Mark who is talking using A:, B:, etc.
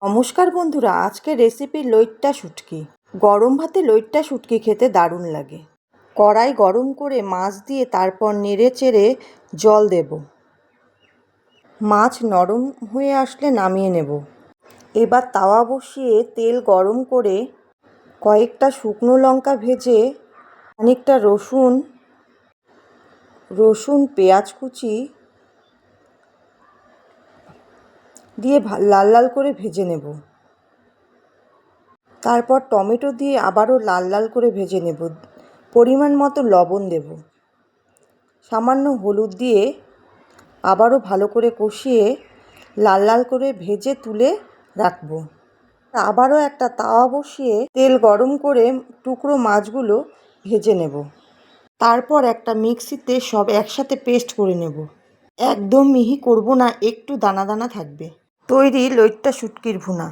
A: নমস্কার বন্ধুরা, আজকে রেসিপি লইট্টা শুটকি। গরম ভাতে লইট্টা শুটকি খেতে দারুণ লাগে। কড়াই গরম করে মাছ দিয়ে তারপর নেড়ে চেড়ে জল দেব। মাছ নরম হয়ে আসলে নামিয়ে নেব। এবার তাওয়া বসিয়ে তেল গরম করে কয়েকটা শুকনো লঙ্কা ভেজে খানিকটা রসুন পেঁয়াজ কুচি দিয়ে লাল লাল করে ভেজে নেব। তারপর টমেটো দিয়ে আবারও লাল লাল করে ভেজে নেব। পরিমাণ মতো লবণ দেব। সামান্য হলুদ দিয়ে আবারও ভালো করে কষিয়ে লাল লাল করে ভেজে তুলে রাখব। আবারও একটা তাওয়া বসিয়ে তেল গরম করে টুকরো মাছগুলো ভেজে নেব। তারপর একটা মিক্সিতে সব একসাথে পেস্ট করে নেব। একদম মিহি করব না, একটু দানা দানা থাকবে। তৈরি লইট্টা শুটকির ভুনা।